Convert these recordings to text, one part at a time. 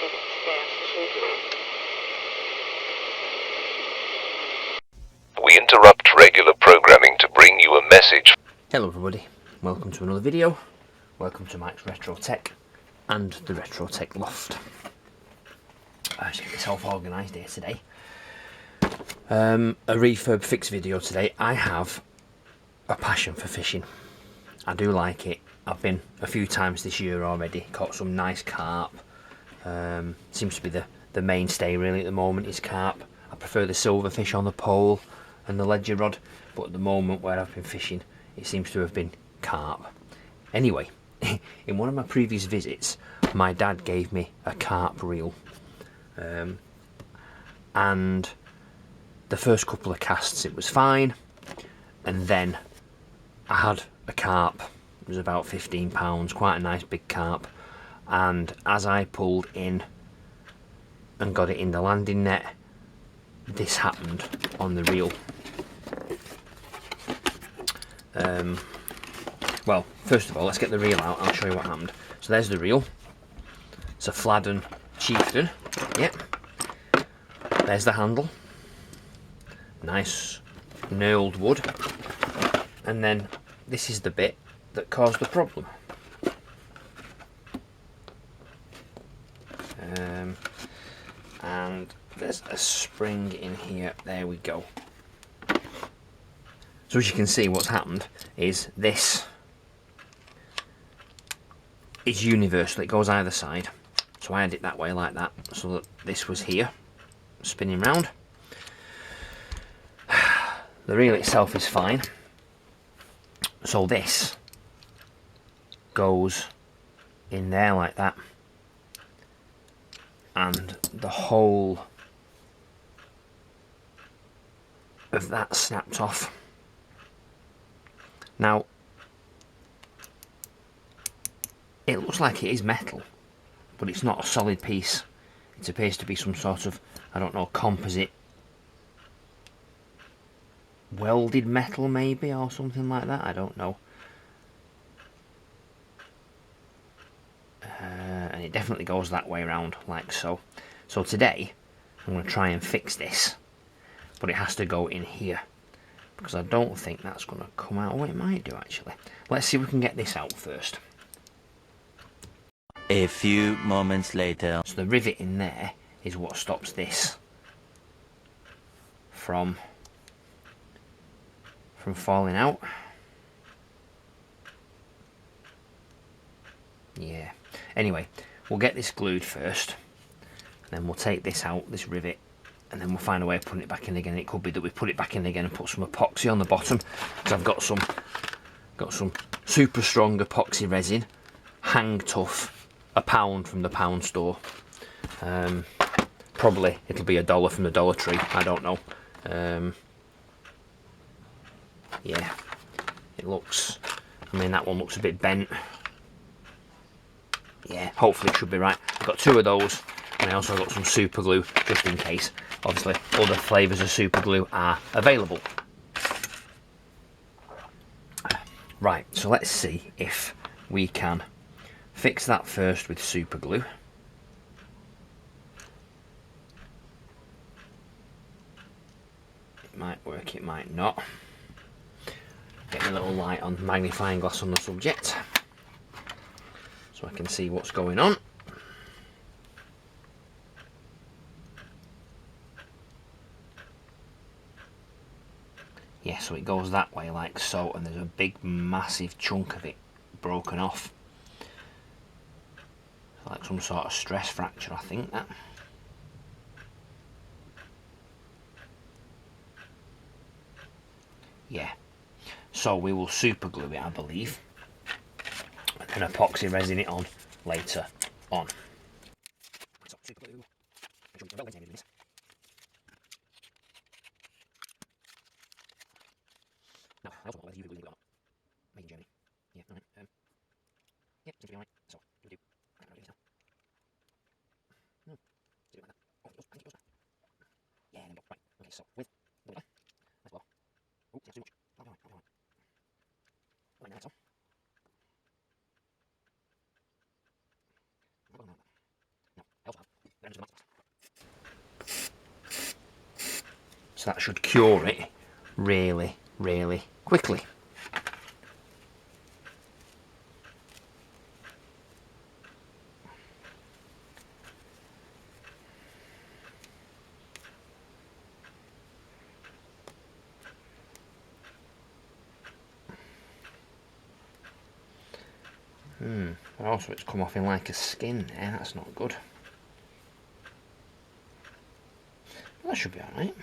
We interrupt regular programming to bring you a message. Hello everybody, welcome to another video. Welcome to Mike's Retro Tech and the Retro Tech Loft. I just get myself organised here today. A refurb fix video today. I have a passion for fishing. I do like it. I've been a few times this year already, caught some nice carp. Seems to be the mainstay really at the moment is carp. I prefer the silverfish on the pole and the ledger rod, but at the moment where I've been fishing it seems to have been carp. Anyway, in one of my previous visits my dad gave me a carp reel, and the first couple of casts it was fine, and then I had a carp. It was about £15, quite a nice big carp, and as I pulled in and got it in the landing net, this happened on the reel. Well, first of all, let's get the reel out. I'll show you what happened. So there's the reel. It's a Fladden Chieftain. Yep. There's the handle. Nice knurled wood. And then this is the bit that caused the problem. And there's a spring in here. There we go. So as you can see, what's happened is this is universal. It goes either side. So I had it that way like that, so that this was here, spinning round. The reel itself is fine. So this goes in there like that, and the whole of that snapped off. Now it looks like it is metal, but it's not a solid piece. It appears to be some sort of, I don't know, composite welded metal maybe, or something like that. I don't know. And it definitely goes that way around, like so. So today I'm going to try and fix this, but it has to go in here, because I don't think that's going to come out. Oh, it might do actually. Let's see if we can get this out first. A few moments later. So the rivet in there is what stops this from falling out. Yeah. Anyway, we'll get this glued first, and then we'll take this out, this rivet, and then we'll find a way of putting it back in again. It could be that we put it back in again and put some epoxy on the bottom, because I've got some super strong epoxy resin, hang tough, £1 from the pound store. Probably it'll be $1 from the Dollar Tree, I don't know. Yeah, it looks, I mean that one looks a bit bent. Yeah, hopefully it should be right. I've got 2 of those, and I also got some super glue just in case. Obviously other flavours of super glue are available. Right, so let's see if we can fix that first with super glue. It might work, it might not. Get a little light on, magnifying glass on the subject, so I can see what's going on. Yeah, so it goes that way like so, and there's a big massive chunk of it broken off. Like some sort of stress fracture, I think that. Yeah. So we will super glue it, I believe, and epoxy resin it on later on. So super glue. Now, I also don't know whether you believe it or not. Made in Germany. Yeah, alright. Yeah, seems to be alright. So, we do. I can't do this now. Do it like that. Oh, it does. I think it does. Yeah, there we go. Right. Okay, so with the button as well. Oh, that's too much. I'll be alright. I'll be alright. Right now, so. No, else have. So that should cure it really, really quickly. But also it's come off in like a skin there, that's not good. That should be alright.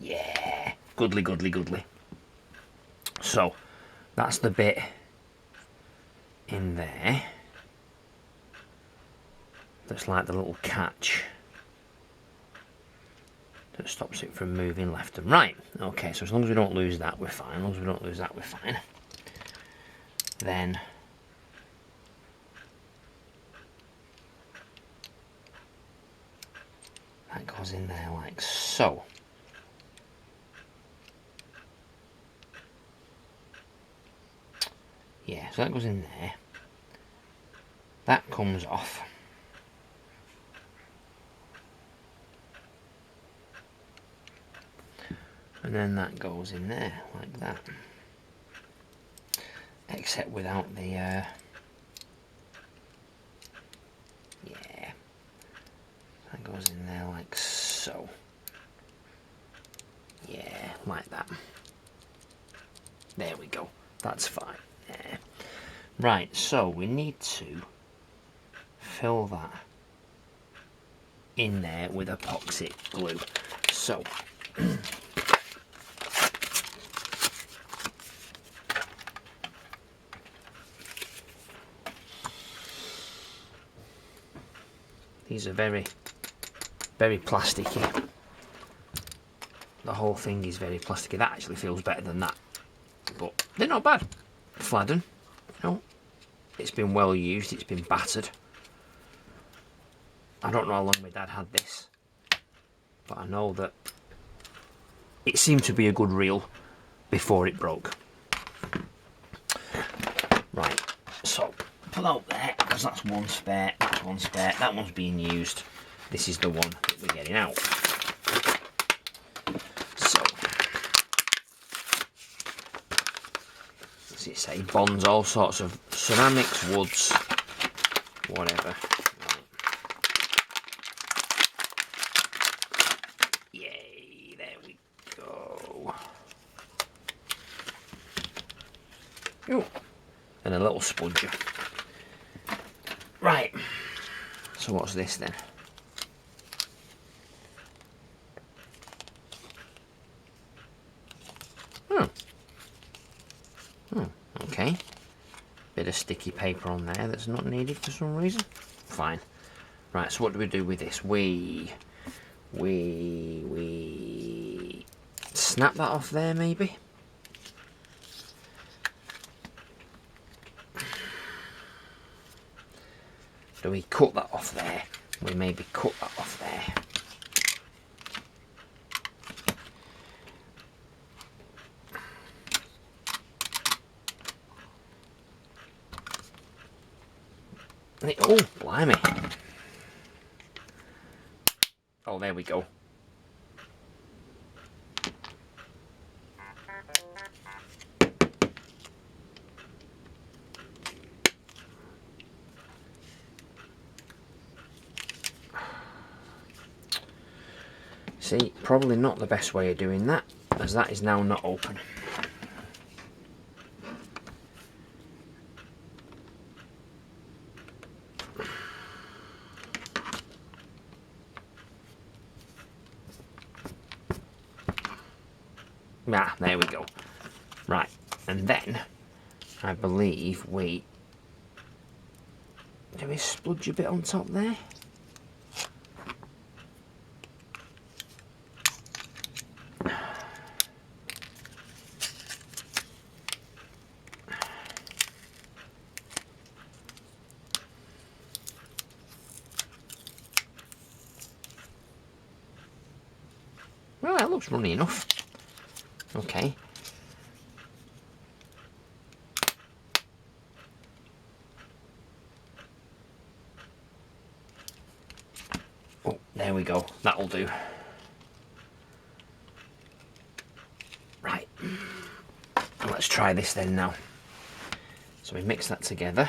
Yeah, goodly, goodly, goodly. So, that's the bit in there. That's like the little catch that stops it from moving left and right. Okay, so as long as we don't lose that, we're fine. As long as we don't lose that, we're fine. Then that goes in there like so. Yeah, so that goes in there. That comes off. And then that goes in there like that. Except without the yeah, that goes in there like so. Yeah, like that. There we go. That's fine. Yeah. Right, so we need to fill that in there with epoxy glue. So these are very, very plasticky. The whole thing is very plasticky. That actually feels better than that, but they're not bad. Fladden, you know, it's been well used, it's been battered. I don't know how long my dad had this, but I know that it seemed to be a good reel before it broke. Right, so put out there, because that's one spare, that's one spare, that one's being used. This is the one that we're getting out. So, as it say, bonds all sorts of ceramics, woods, whatever. Right. Yay, there we go. Ooh. And a little sponger. Right, so what's this then? Okay, bit of sticky paper on there that's not needed for some reason. Fine. Right, so what do we do with this? We snap that off there maybe. Do we cut that off there? We maybe cut that off there. Oh, blimey. Oh, there we go. See, probably not the best way of doing that, as that is now not open. Ah, there we go. Right, and then I believe we do we spludge a bit on top there. Well, that looks runny enough. Okay. There we go, that'll do. Right, let's try this then now. So we mix that together.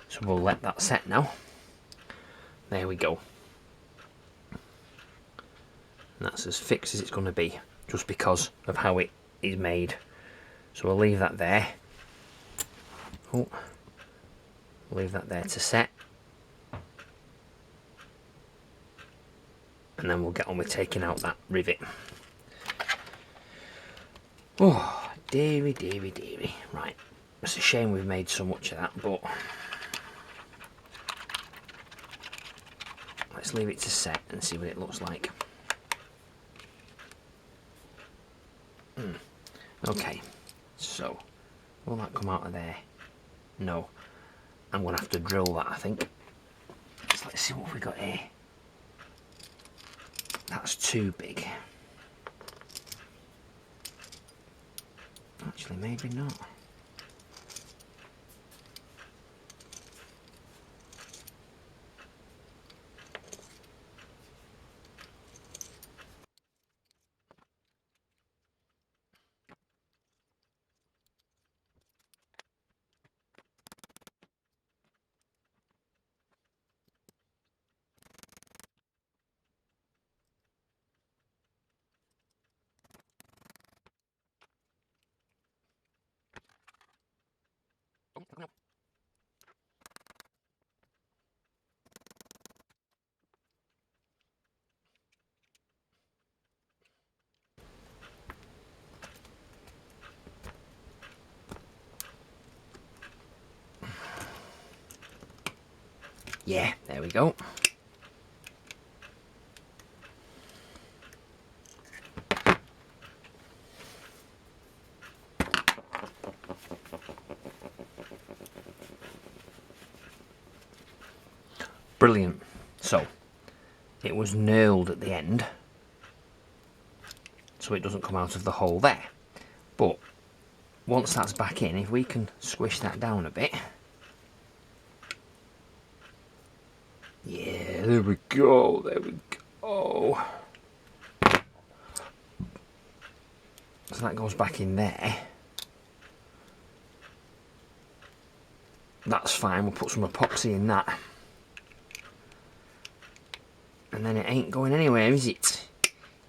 So we'll let that set now. There we go. And that's as fixed as it's going to be, just because of how it is made. So we'll leave that there. Oh, we'll leave that there to set. And then we'll get on with taking out that rivet. Oh, dearie, dearie, dearie. Right, it's a shame we've made so much of that, but let's leave it to set and see what it looks like. Okay, so will that come out of there? No, I'm going to have to drill that, I think. So let's see what we got here. That's too big. Actually, maybe not. Yeah, there we go. Brilliant. So, it was nailed at the end, so it doesn't come out of the hole there. But, once that's back in, if we can squish that down a bit. Yeah, there we go, there we go. So that goes back in there. That's fine, we'll put some epoxy in that. And then it ain't going anywhere, is it?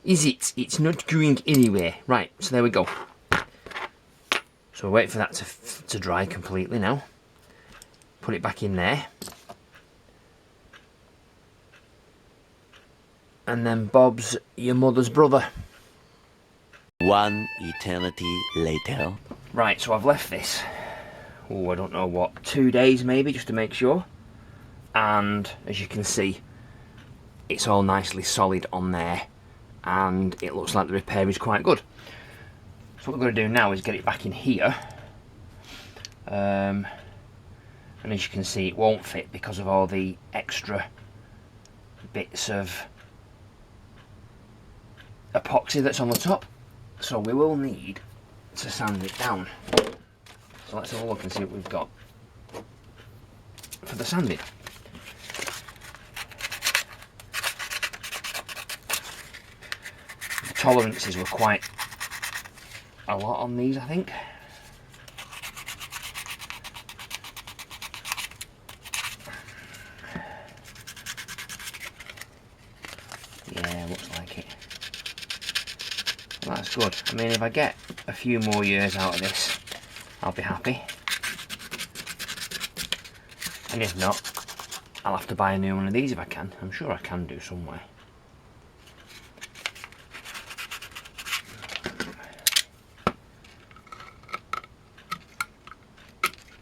Is it? It's not going anywhere. Right, so there we go. So we'll wait for that to dry completely now. Put it back in there. And then Bob's your mother's brother. One eternity later. Right, so I've left this, oh, I don't know what, 2 days maybe, just to make sure. And as you can see, it's all nicely solid on there, and it looks like the repair is quite good. So what we're going to do now is get it back in here. And as you can see, it won't fit because of all the extra bits of epoxy that's on the top. So we will need to sand it down. So let's have a look and see what we've got for the sanding. The tolerances were quite a lot on these, I think. Yeah, looks like it. Well, that's good. I mean, if I get a few more years out of this, I'll be happy. And if not, I'll have to buy a new one of these if I can. I'm sure I can do somewhere.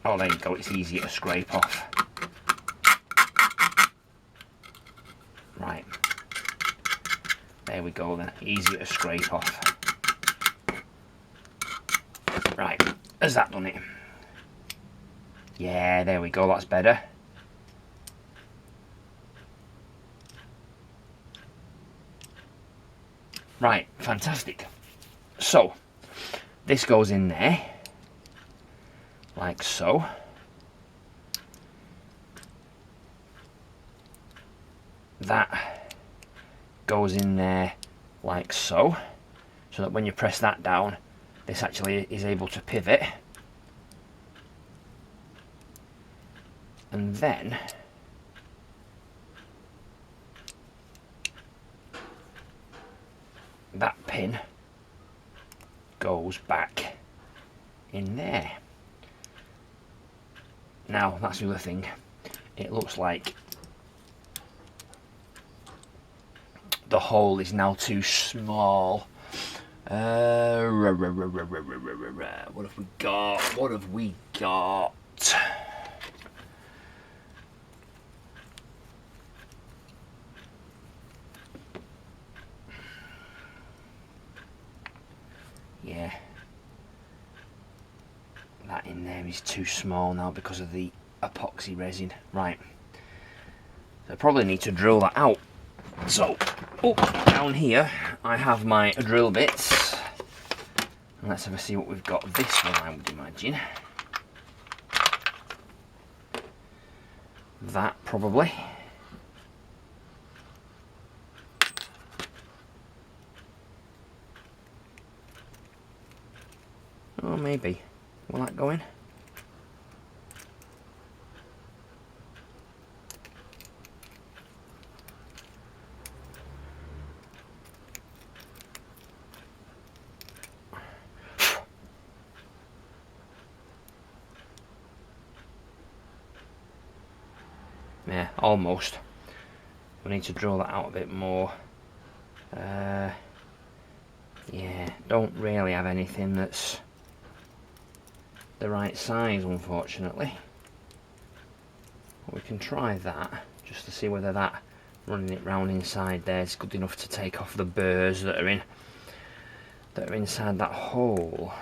Oh, there you go, it's easier to scrape off. Right. go then, easier to scrape off. Right, has that done it? Yeah, there we go, that's better. Right, fantastic. So, this goes in there, like so. That goes in there like so, so that when you press that down, this actually is able to pivot. And then that pin goes back in there. Now, that's the other thing. It looks like the hole is now too small. What have we got? What have we got? Yeah, that in there is too small now because of the epoxy resin. Right, so I probably need to drill that out. So, down here I have my drill bits. And let's have a see what we've got. This one, I would imagine. That probably. Oh, maybe. Will that go in? Yeah, almost. We need to drill that out a bit more. Yeah, don't really have anything that's the right size, unfortunately. But we can try that, just to see whether that running it round inside there is good enough to take off the burrs that are inside that hole.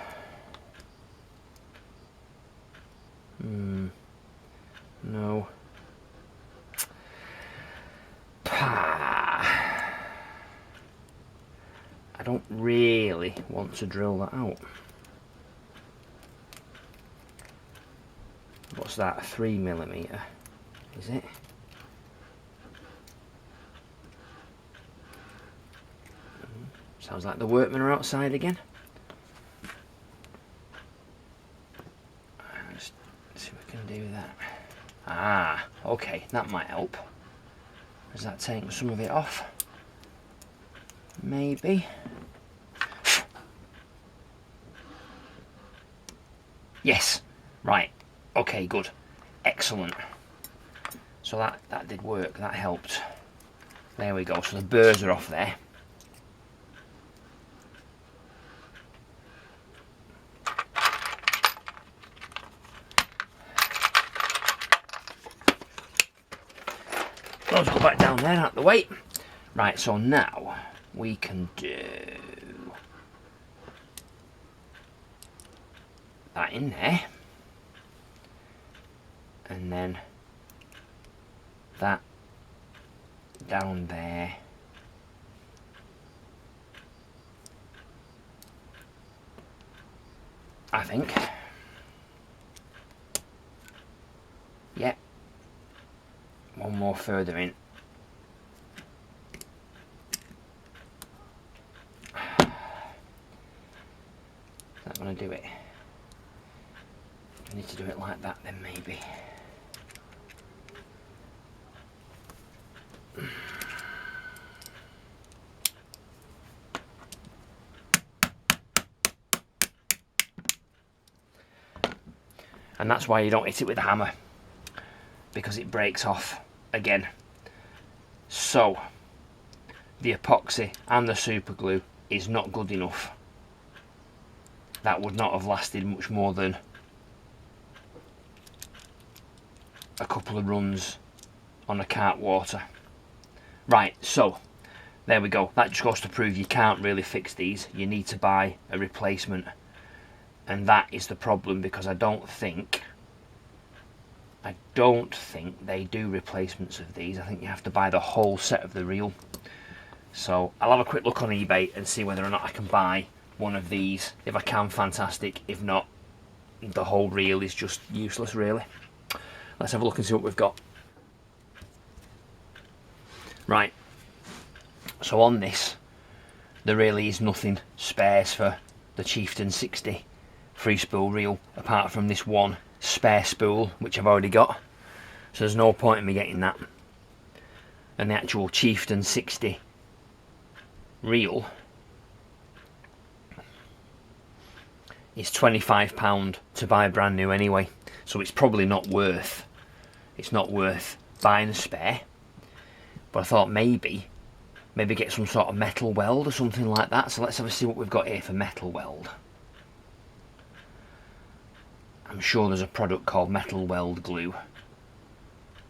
No. I don't really want to drill that out. What's that, 3mm, is it? Sounds like the workmen are outside again. Let's see what we can do with that. Ah, okay, that might help. Has that taken some of it off? Maybe. Yes, right. Okay, good. Excellent. So that did work, that helped. There we go, so the burrs are off there. Those go back down there, out the way. Right, so now we can do that in there. And then that down there. I think. Yep. One more further in. Is that going to do it? I need to do it like that then, maybe. And that's why you don't hit it with a hammer, because it breaks off again. So the epoxy and the super glue is not good enough. That would not have lasted much more than a couple of runs on a cart water. Right, so there we go. That just goes to prove you can't really fix these. You need to buy a replacement, and that is the problem, because I don't think they do replacements of these. I think you have to buy the whole set of the reel. So I'll have a quick look on eBay and see whether or not I can buy one of these. If I can, fantastic. If not, the whole reel is just useless, really. Let's have a look and see what we've got. Right, so on this, there really is nothing spares for the Chieftain 60 free spool reel, apart from this one spare spool, which I've already got. So there's no point in me getting that. And the actual Chieftain 60 reel is £25 to buy brand new anyway, so it's probably not worth buying a spare. But I thought maybe get some sort of metal weld or something like that. So let's have a see what we've got here for metal weld. I'm sure there's a product called metal weld glue.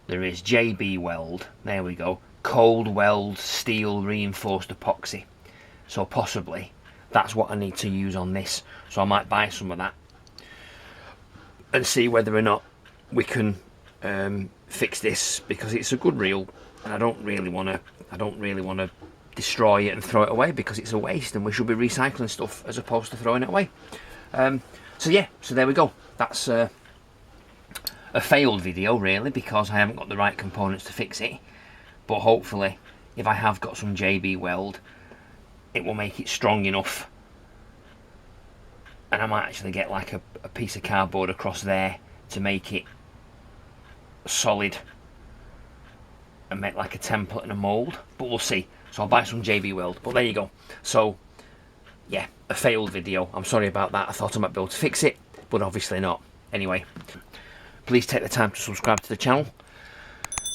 There is JB Weld, there we go, cold weld steel reinforced epoxy. So possibly that's what I need to use on this. So I might buy some of that and see whether or not we can fix this, because it's a good reel, and I don't really want to destroy it and throw it away, because it's a waste and we should be recycling stuff as opposed to throwing it away. So yeah, so there we go. That's a failed video really, because I haven't got the right components to fix it. But hopefully, if I have got some JB Weld, it will make it strong enough, and I might actually get like a piece of cardboard across there to make it solid and make like a template and a mould, but we'll see. So I'll buy some JB Weld. But there you go. So yeah, a failed video. I'm sorry about that. I thought I might be able to fix it, but obviously not. Anyway, please take the time to subscribe to the channel.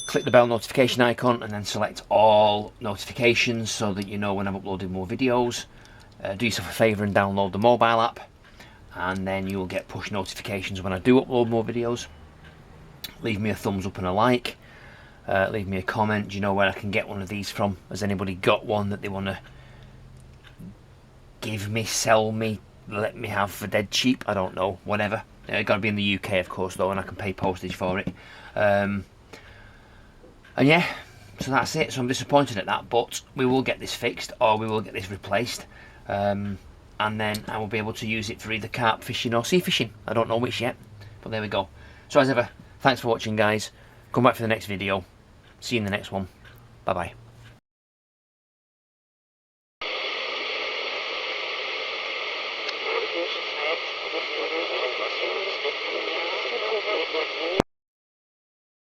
Click the bell notification icon and then select all notifications so that you know when I'm uploading more videos. Do yourself a favour and download the mobile app, and then you'll get push notifications when I do upload more videos. Leave me a thumbs up and a like. Leave me a comment. Do you know where I can get one of these from? Has anybody got one that they want to give me, sell me, let me have for dead cheap? I don't know, whatever. It's got to be in the UK, of course, though, and I can pay postage for it. And yeah, so that's it. So I'm disappointed at that, but we will get this fixed, or we will get this replaced, and then I will be able to use it for either carp fishing or sea fishing. I don't know which yet, but there we go. So as ever, thanks for watching, guys. Come back for the next video. See you in the next one. Bye bye.